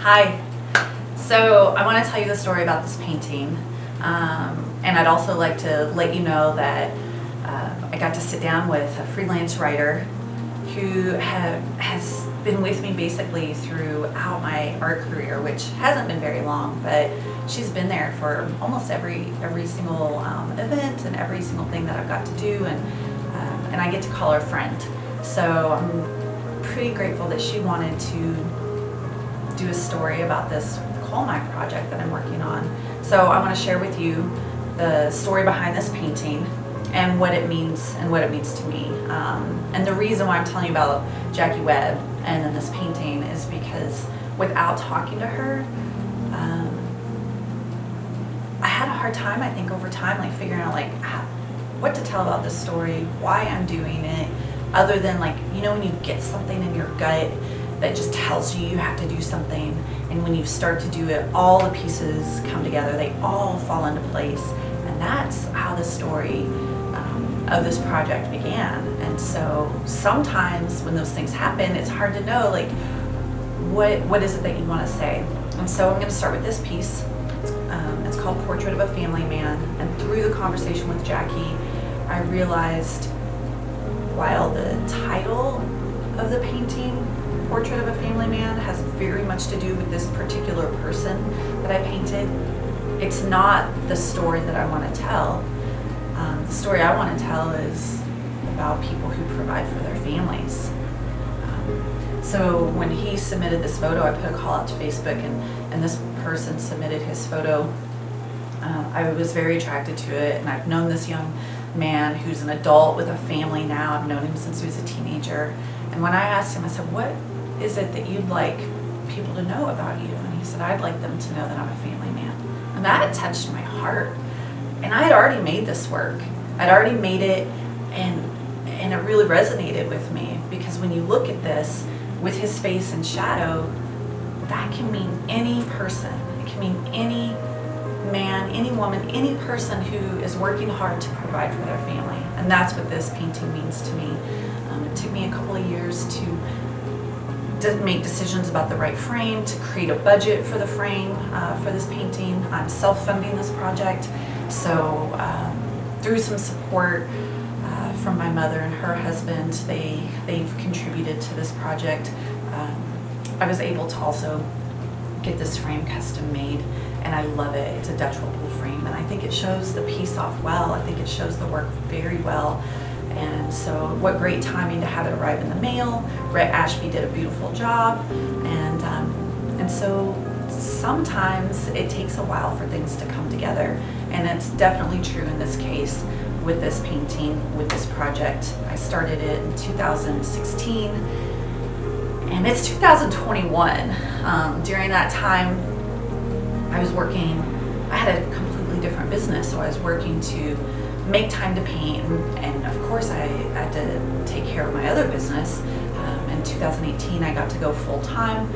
Hi. So I want to tell you the story about this painting, and I'd also like to let you know that I got to sit down with a freelance writer who has been with me basically throughout my art career, which hasn't been very long, but she's been there for almost every single event and every single thing that I've got to do, and I get to call her friend. So I'm pretty grateful that she wanted to do a story about this Coila project that I'm working on. So I want to share with you the story behind this painting and what it means to me. And the reason why I'm telling you about Jackie Webb and then this painting is because without talking to her, I had a hard time, I think, over time, like figuring out like what to tell about this story, why I'm doing it, other than like, you know, when you get something in your gut that just tells you you have to do something, and when you start to do it, all the pieces come together, they all fall into place. And that's how the story of this project began. And so sometimes when those things happen, it's hard to know like what is it that you want to say. And so I'm going to start with this piece. It's called Portrait of a Family Man, and through the conversation with Jackie, I realized while the title of the painting, Portrait of a Family Man, has very much to do with this particular person that I painted, it's not the story that I want to tell. The story I want to tell is about people who provide for their families. So when he submitted this photo, I put a call out to Facebook, and this person submitted his photo. I was very attracted to it, and I've known this young man who's an adult with a family now. I've known him since he was a teenager. And when I asked him, I said, what is it that you'd like people to know about you? And he said, I'd like them to know that I'm a family man. And that touched my heart. And I had already made this work. I'd already made it, and it really resonated with me, because when you look at this with his face and shadow, that can mean any person. It can mean any man, any woman, any person who is working hard to provide for their family. And that's what this painting means to me. It took me a couple of years to make decisions about the right frame, to create a budget for the frame for this painting. I'm self-funding this project, so through some support from my mother and her husband, they've contributed to this project. I was able to also get this frame custom made, and I love it. It's a Dutch rollable frame, and I think it shows the piece off well. I think it shows the work very well. And so what great timing to have it arrive in the mail. Brett Ashby did a beautiful job, and so sometimes it takes a while for things to come together, and it's definitely true in this case with this painting, with this project. I started it in 2016, and it's 2021. During that time, I was working, I had a completely different business, so I was working to make time to paint, and of course I had to take care of my other business. In 2018 I got to go full-time,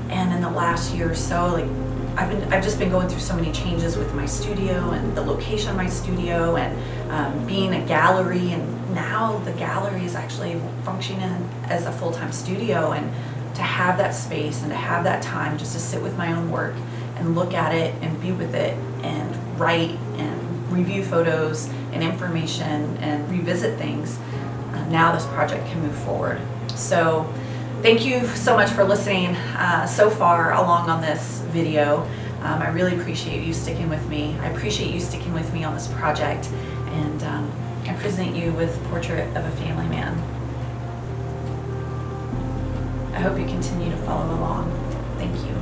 and in the last year or so, like I've just been going through so many changes with my studio and the location of my studio, and being a gallery, and now the gallery is actually functioning as a full-time studio, and to have that space and to have that time just to sit with my own work and look at it and be with it and write and review photos and information and revisit things, now this project can move forward. So thank you so much for listening so far along on this video. I really appreciate you sticking with me. I appreciate you sticking with me on this project, and I present you with Portrait of a Family Man. I hope you continue to follow along. Thank you.